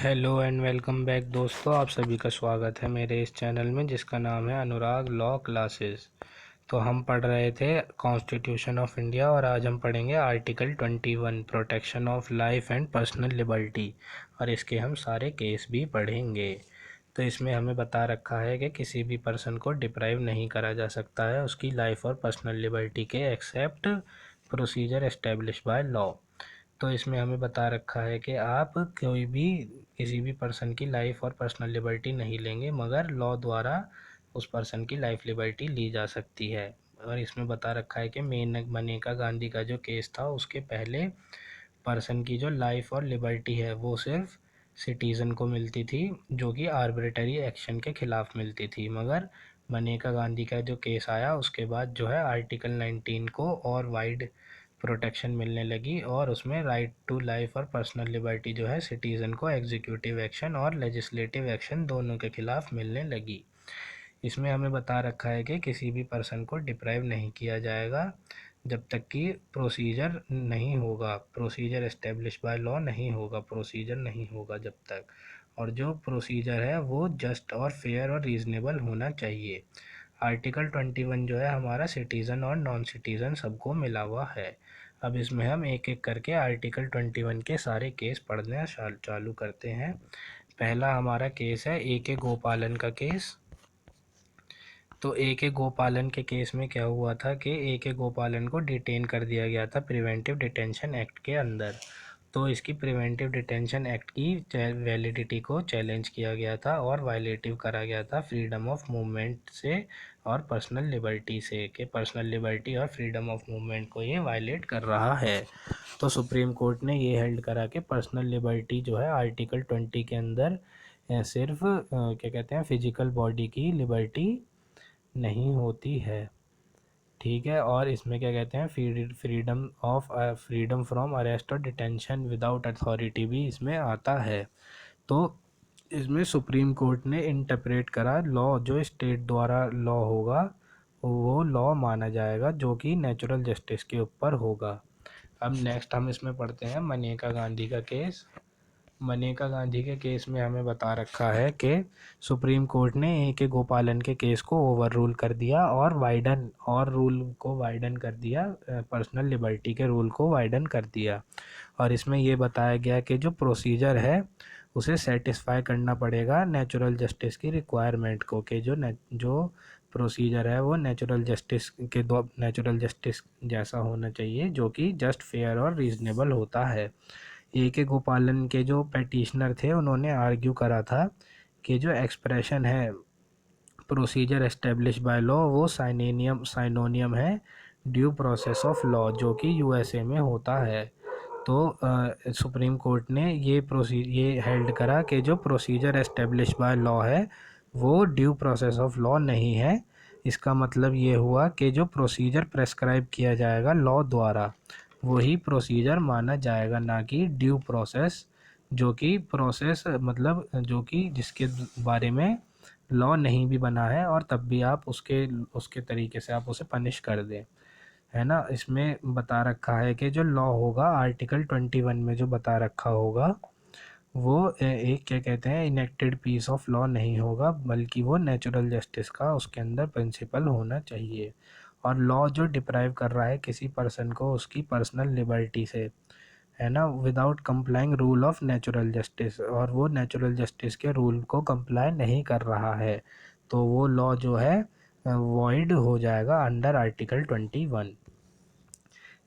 Hello and welcome back दोस्तों, आप सभी का स्वागत है मेरे इस चैनल में जिसका नाम है अनुराग लॉ क्लासेस। तो हम पढ़ रहे थे कॉन्स्टिट्यूशन ऑफ इंडिया और आज हम पढ़ेंगे article 21 protection of life and personal liberty और इसके हम सारे केस भी पढ़ेंगे। तो इसमें हमें बता रखा है कि किसी भी पर्सन को डिप्राइव नहीं करा जा सकता है उसकी लाइफ और पर्सनल लिबर्टी के except procedure establish by law. तो इसमें हमें बता रखा है कि आप कोई भी किसी भी पर्सन की लाइफ और पर्सनल लिबर्टी नहीं लेंगे मगर लॉ द्वारा उस पर्सन की लाइफ लिबर्टी ली जा सकती है। और इसमें बता रखा है कि मनेका गांधी का जो केस था उसके पहले पर्सन की जो लाइफ और लिबर्टी है वो सिर्फ सिटीज़न को मिलती थी जो कि आर्बिट्ररी एक्शन के ख़िलाफ़ मिलती थी, मगर मनेका गांधी का जो केस आया उसके बाद जो है आर्टिकल 19 को और वाइड प्रोटेक्शन मिलने लगी और उसमें राइट टू लाइफ और पर्सनल लिबर्टी जो है सिटीज़न को एग्जीक्यूटिव एक्शन और लेजिस्लेटिव एक्शन दोनों के खिलाफ मिलने लगी। इसमें हमें बता रखा है कि किसी भी पर्सन को डिप्राइव नहीं किया जाएगा जब तक कि प्रोसीजर नहीं होगा, प्रोसीजर एस्टेब्लिश बाय लॉ नहीं होगा, प्रोसीजर नहीं होगा जब तक, और जो प्रोसीजर है वो जस्ट और फेयर और रीज़नेबल होना चाहिए। आर्टिकल 21 जो है हमारा सिटीज़न और नॉन सिटीज़न सबको मिला हुआ है। अब इसमें हम एक एक करके आर्टिकल 21 के सारे केस पढ़ना चालू करते हैं। पहला हमारा केस है ए के गोपालन का केस। तो ए के गोपालन के केस में क्या हुआ था कि ए के गोपालन को डिटेन कर दिया गया था प्रिवेंटिव डिटेंशन एक्ट के अंदर। तो इसकी प्रिवेंटिव डिटेंशन एक्ट की वैलिडिटी को चैलेंज किया गया था और वायलेटिव करा गया था फ्रीडम ऑफ मूवमेंट से और पर्सनल लिबर्टी से, कि पर्सनल लिबर्टी और फ्रीडम ऑफ मूवमेंट को ये वायलेट कर रहा है। तो सुप्रीम कोर्ट ने ये हेल्ड करा कि पर्सनल लिबर्टी जो है आर्टिकल 20 के अंदर सिर्फ क्या कहते हैं फिजिकल बॉडी की लिबर्टी नहीं होती है, ठीक है। और इसमें क्या कहते हैं फ्रीडम फ्रॉम अरेस्ट और डिटेंशन विदाउट अथॉरिटी भी इसमें आता है। तो इसमें सुप्रीम कोर्ट ने इंटरप्रेट करा लॉ जो स्टेट द्वारा लॉ होगा वो लॉ माना जाएगा जो कि नेचुरल जस्टिस के ऊपर होगा। अब नेक्स्ट हम इसमें पढ़ते हैं मनेका गांधी का केस। मनेका गांधी के केस में हमें बता रखा है कि सुप्रीम कोर्ट ने ए के गोपालन के केस को ओवर रूल कर दिया और रूल को वाइडन कर दिया, पर्सनल लिबर्टी के रूल को वाइडन कर दिया। और इसमें ये बताया गया कि जो प्रोसीजर है उसे सेटिस्फाई करना पड़ेगा नेचुरल जस्टिस की रिक्वायरमेंट को, कि जो प्रोसीजर है वो नेचुरल जस्टिस जैसा होना चाहिए जो कि जस्ट फेयर और रीज़नेबल होता है। ए के गोपालन के जो पेटिशनर थे उन्होंने आर्ग्यू करा था कि जो एक्सप्रेशन है प्रोसीजर एस्टेब्लिश बाय लॉ वो साइनोनियम है ड्यू प्रोसेस ऑफ लॉ जो कि यूएसए में होता है। तो सुप्रीम कोर्ट ने ये हेल्ड करा कि जो प्रोसीजर एस्टेब्लिश बाय लॉ है वो ड्यू प्रोसेस ऑफ लॉ नहीं है। इसका मतलब ये हुआ कि जो प्रोसीजर प्रेस्क्राइब किया जाएगा लॉ द्वारा वही प्रोसीजर माना जाएगा, ना कि ड्यू प्रोसेस जो कि प्रोसेस मतलब जो कि जिसके बारे में लॉ नहीं भी बना है और तब भी आप उसके उसके तरीके से आप उसे पनिश कर दें, है ना। इसमें बता रखा है कि जो लॉ होगा आर्टिकल 21 में जो बता रखा होगा वो एक क्या कहते हैं इनेक्टेड पीस ऑफ लॉ नहीं होगा बल्कि वो नेचुरल जस्टिस का उसके अंदर प्रिंसिपल होना चाहिए। और लॉ जो डिप्राइव कर रहा है किसी पर्सन को उसकी पर्सनल लिबर्टी से, है ना, without complying rule of natural justice, और वो नेचुरल जस्टिस के रूल को कंप्लाई नहीं कर रहा है तो वो लॉ जो है वॉइड हो जाएगा अंडर आर्टिकल 21।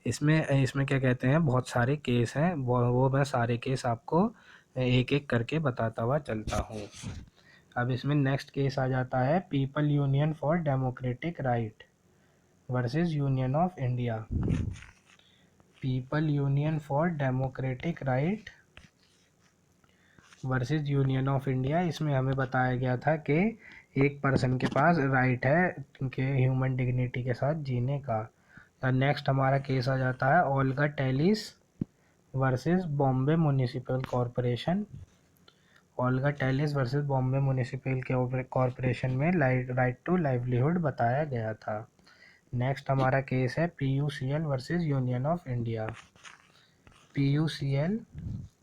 इसमें इसमें क्या कहते हैं बहुत सारे केस हैं, वो मैं सारे केस आपको एक एक करके बताता हुआ चलता हूँ। अब इसमें नेक्स्ट केस आ जाता है people union for democratic right versus union of India. People union for democratic right versus union of India. इसमें हमें बताया गया था कि एक पर्सन के पास राइट है कि ह्यूमन डिग्निटी के साथ जीने का। नेक्स्ट हमारा केस आ जाता है Olga Tellis versus Bombay municipal corporation. Olga Tellis versus Bombay municipal corporation में राइट टू लाइवलीहुड बताया गया था। नेक्स्ट हमारा केस है PUCL versus union of India. PUCL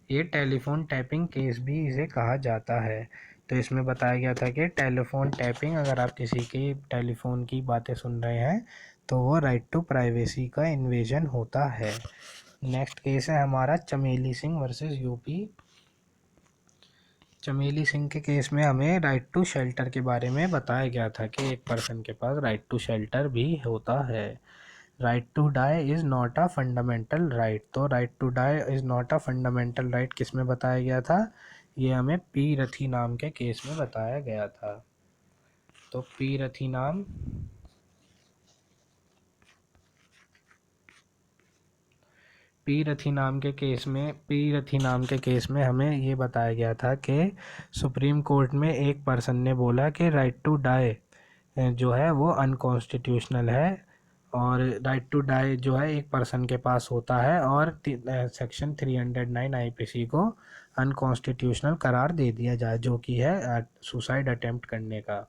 ये टेलीफोन टैपिंग केस भी इसे कहा जाता है। तो इसमें बताया गया था कि टेलीफोन टैपिंग, अगर आप किसी के टेलीफोन की बातें सुन रहे हैं तो वो राइट टू प्राइवेसी का इन्वेजन होता है। नेक्स्ट केस है हमारा चमेली सिंह वर्सेस यूपी। चमेली सिंह के केस में हमें राइट टू शेल्टर के बारे में बताया गया था कि एक पर्सन के पास राइट टू शेल्टर भी होता है। Right to die is not a fundamental right. तो right to die is not a fundamental right किस में बताया गया था? ये हमें पी रथी नाम के केस में बताया गया था। तो पी रथी नाम पी रथी नाम के केस में हमें ये बताया गया था कि सुप्रीम कोर्ट में एक पर्सन ने बोला कि राइट टू डाई जो है वो अनकॉन्स्टिट्यूशनल है, और राइट टू डाई जो है एक पर्सन के पास होता है, और सेक्शन 309 आईपीसी को अनकॉन्स्टिट्यूशनल करार दे दिया जाए, जो कि है सुसाइड अटेम्प्ट करने का,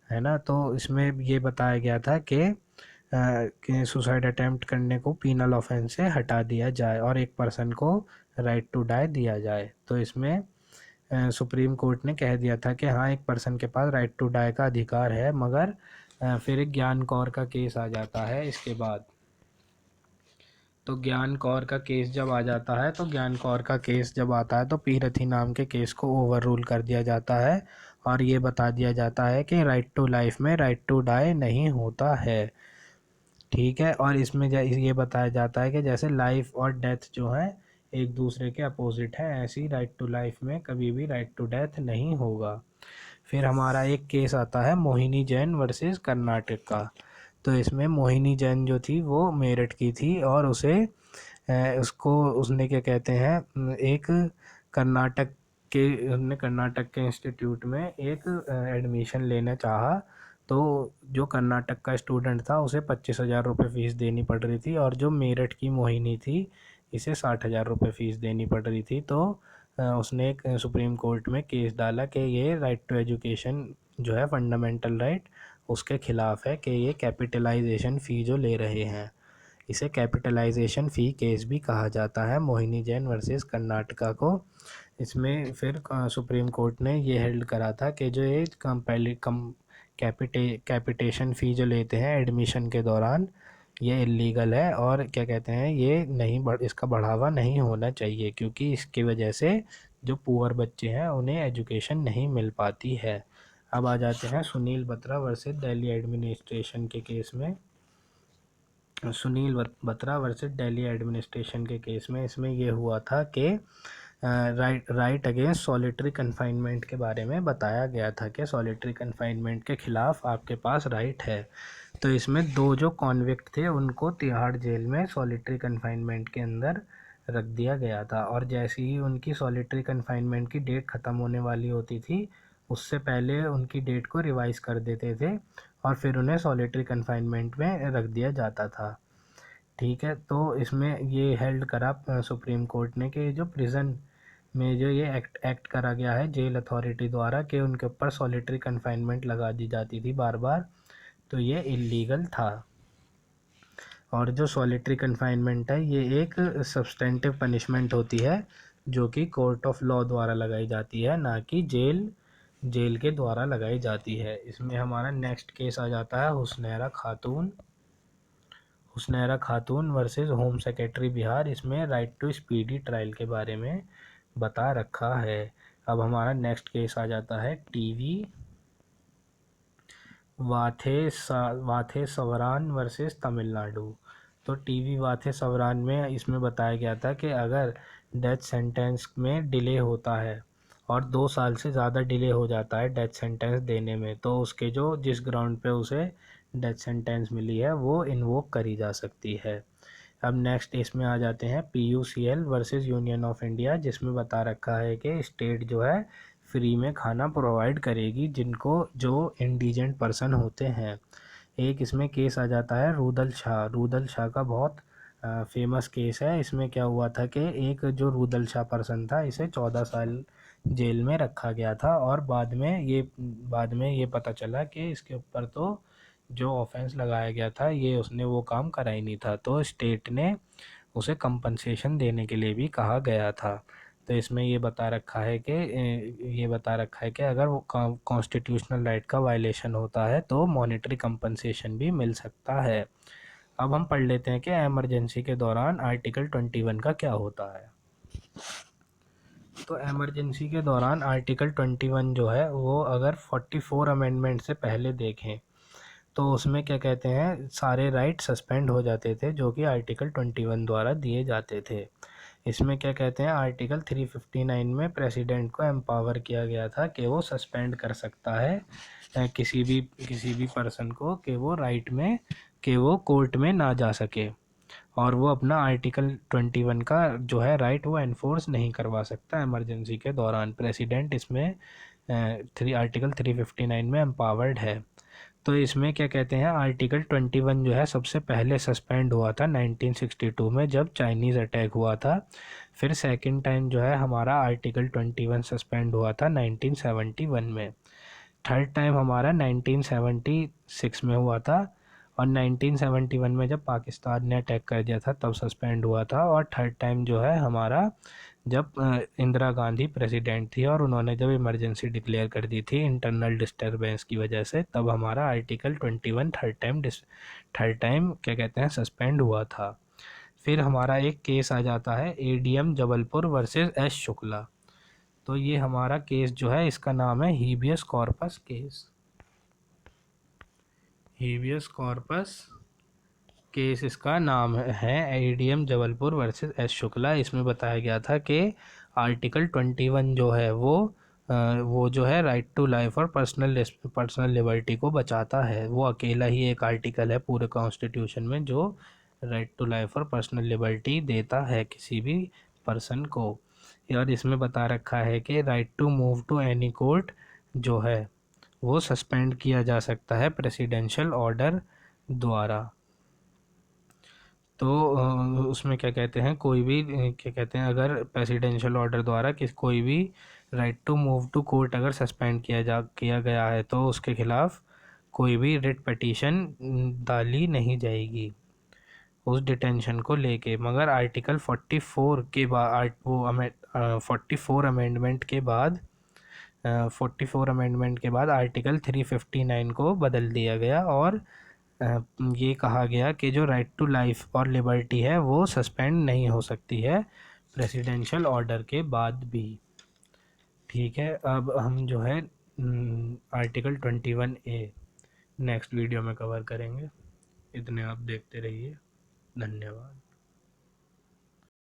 है ना। तो इसमें ये बताया गया था कि सुसाइड अटेम्प्ट करने को पीनल ऑफेंस से हटा दिया जाए और एक पर्सन को राइट टू डाई दिया जाए। तो इसमें सुप्रीम कोर्ट ने कह दिया था कि हाँ, एक पर्सन के पास राइट टू डाई का अधिकार है, मगर फिर एक ज्ञान कौर का केस आ जाता है इसके बाद। तो ज्ञान कौर का केस जब आ जाता है, तो ज्ञान कौर का केस जब आता है तो पी रथी नाम के केस को ओवर रूल कर दिया जाता है, और ये बता दिया जाता है कि राइट टू लाइफ में राइट टू डाई नहीं होता है। ठीक है, और इसमें ये बताया जाता है कि जैसे लाइफ और डेथ जो है एक दूसरे के अपोजिट है, ऐसी राइट टू लाइफ में कभी भी राइट टू डेथ नहीं होगा। फिर हमारा एक केस आता है मोहिनी जैन वर्सेस कर्नाटक का। तो इसमें मोहिनी जैन जो थी वो मेरठ की थी, और उसको उसने क्या कहते हैं, एक कर्नाटक कर्नाटक के इंस्टीट्यूट में एक एडमिशन लेना चाहा। तो जो कर्नाटक का स्टूडेंट था उसे 25,000 रुपये फ़ीस देनी पड़ रही थी, और जो मेरठ की मोहिनी थी इसे 60,000 रुपये फ़ीस देनी पड़ रही थी। तो उसने एक सुप्रीम कोर्ट में केस डाला कि ये राइट टू एजुकेशन जो है फंडामेंटल राइट, उसके ख़िलाफ़ है कि ये कैपिटलाइजेशन फ़ी जो ले रहे हैं, इसे कैपिटलाइजेशन फ़ी केस भी कहा जाता है, मोहिनी जैन वर्सेस कर्नाटका को। इसमें फिर सुप्रीम कोर्ट ने ये हेल्ड करा था कि जो ये कैपिटेशन फ़ी जो लेते हैं एडमिशन के दौरान, ये इलीगल है, और क्या कहते हैं, ये नहीं इसका बढ़ावा नहीं होना चाहिए, क्योंकि इसकी वजह से जो पुअर बच्चे हैं उन्हें एजुकेशन नहीं मिल पाती है। अब आ जाते हैं सुनील बत्रा वर्सेस दिल्ली एडमिनिस्ट्रेशन के केस में। सुनील बत्रा वर्सेस दिल्ली एडमिनिस्ट्रेशन के केस में इसमें ये हुआ था कि राइट अगेंस्ट सॉलिटरी कन्फाइनमेंट के बारे में बताया गया था कि सॉलिटरी कन्फाइनमेंट के ख़िलाफ़ आपके पास राइट है। तो इसमें दो जो कॉन्विक्ट थे उनको तिहाड़ जेल में सॉलिटरी कन्फाइनमेंट के अंदर रख दिया गया था, और जैसे ही उनकी सॉलिटरी कन्फाइनमेंट की डेट ख़त्म होने वाली होती थी, उससे पहले उनकी डेट को रिवाइज़ कर देते थे, और फिर उन्हें सॉलिटरी कन्फाइनमेंट में रख दिया जाता था। ठीक है, तो इसमें ये हेल्ड करा सुप्रीम कोर्ट ने कि जो प्रिजन में जो ये एक्ट करा गया है जेल अथॉरिटी द्वारा कि उनके ऊपर सॉलिटरी कन्फाइनमेंट लगा दी जाती थी बार बार, तो ये इलीगल था। और जो सॉलिटरी कन्फाइनमेंट है ये एक सब्सटेंटिव पनिशमेंट होती है, जो कि कोर्ट ऑफ लॉ द्वारा लगाई जाती है, ना कि जेल के द्वारा लगाई जाती है। इसमें हमारा नेक्स्ट केस आ जाता है हुसनैरा खातून वर्सेस होम सेक्रेटरी बिहार। इसमें राइट टू स्पीडी ट्रायल के बारे में बता रखा है। अब हमारा नेक्स्ट केस आ जाता है टीवी वाथे सवरान वर्सेस तमिलनाडु। तो टीवी वाथे सवरान में इसमें बताया गया था कि अगर डेथ सेंटेंस में डिले होता है और 2 साल से ज़्यादा डिले हो जाता है डेथ सेंटेंस देने में, तो उसके जो जिस ग्राउंड पे उसे डेथ सेंटेंस मिली है वो इन्वोक करी जा सकती है। अब नेक्स्ट इसमें आ जाते हैं PUCL versus union of India, जिसमें बता रखा है कि स्टेट जो है फ्री में खाना प्रोवाइड करेगी जिनको जो इंडिजेंट पर्सन होते हैं। एक इसमें केस आ जाता है रूदल शाह का बहुत फेमस केस है। इसमें क्या हुआ था कि एक जो रूदल शाह पर्सन था इसे 14 साल जेल में रखा गया था, और बाद में ये पता चला कि इसके ऊपर तो जो ऑफेंस लगाया गया था ये उसने वो काम करा ही नहीं था, तो स्टेट ने उसे कंपनसेशन देने के लिए भी कहा गया था। तो इसमें ये बता रखा है कि अगर वो कॉन्स्टिट्यूशनल राइट का वायलेशन होता है तो मॉनेटरी कंपनसेशन भी मिल सकता है। अब हम पढ़ लेते हैं कि एमरजेंसी के दौरान आर्टिकल 21 का क्या होता है। तो एमरजेंसी के दौरान आर्टिकल 21 जो है वो अगर 44 अमेंडमेंट से पहले देखें तो उसमें क्या कहते हैं, सारे राइट सस्पेंड हो जाते थे जो कि आर्टिकल 21 द्वारा दिए जाते थे। इसमें क्या कहते हैं, आर्टिकल 359 में प्रेसिडेंट को एम्पावर किया गया था कि वो सस्पेंड कर सकता है किसी भी पर्सन को कि वो कोर्ट में ना जा सके और वो अपना आर्टिकल 21 का जो है राइट वो एनफोर्स नहीं करवा सकता इमरजेंसी के दौरान। प्रेसिडेंट इसमें आर्टिकल 359 में एम्पावर्ड है। तो इसमें क्या कहते हैं, आर्टिकल 21 जो है सबसे पहले सस्पेंड हुआ था 1962 में जब चाइनीज़ अटैक हुआ था। फिर सेकंड टाइम जो है हमारा आर्टिकल 21 सस्पेंड हुआ था 1971 में। थर्ड टाइम हमारा 1976 में हुआ था और 1971 में जब पाकिस्तान ने अटैक कर दिया था तब सस्पेंड हुआ था। और थर्ड टाइम जो है हमारा जब इंदिरा गांधी प्रेसिडेंट थी और उन्होंने जब इमरजेंसी डिक्लेयर कर दी थी इंटरनल डिस्टर्बेंस की वजह से, तब हमारा आर्टिकल 21 थर्ड टाइम क्या कहते हैं सस्पेंड हुआ था। फिर हमारा एक केस आ जाता है ADM Jabalpur versus S Shukla. तो ये हमारा केस जो है इसका नाम है हीबियस कॉर्पस केस। हीबियस कॉर्पस केस इसका नाम है, ADM Jabalpur versus S Shukla. इसमें बताया गया था कि आर्टिकल 21 जो है वो जो है राइट टू लाइफ और पर्सनल लिबर्टी को बचाता है। वो अकेला ही एक आर्टिकल है पूरे कॉन्स्टिट्यूशन में जो राइट टू लाइफ और पर्सनल लिबर्टी देता है किसी भी पर्सन को। और इसमें बता रखा है कि right to move to any court जो है वो सस्पेंड किया जा सकता है प्रेसिडेंशियल ऑर्डर द्वारा। तो उसमें क्या कहते हैं, कोई भी क्या कहते हैं, अगर प्रेसिडेंशियल ऑर्डर द्वारा कोई भी right to move to court अगर सस्पेंड किया गया है तो उसके खिलाफ कोई भी रिट पिटीशन डाली नहीं जाएगी उस डिटेंशन को लेके। मगर आर्टिकल 44 के बाद 44 अमेंडमेंट के बाद 44 अमेंडमेंट के बाद आर्टिकल 359 को बदल दिया गया और ये कहा गया कि जो राइट टू लाइफ और लिबर्टी है वो सस्पेंड नहीं हो सकती है प्रेसिडेंशियल ऑर्डर के बाद भी। ठीक है, अब हम जो है आर्टिकल 21A नेक्स्ट वीडियो में कवर करेंगे। इतने आप देखते रहिए। धन्यवाद।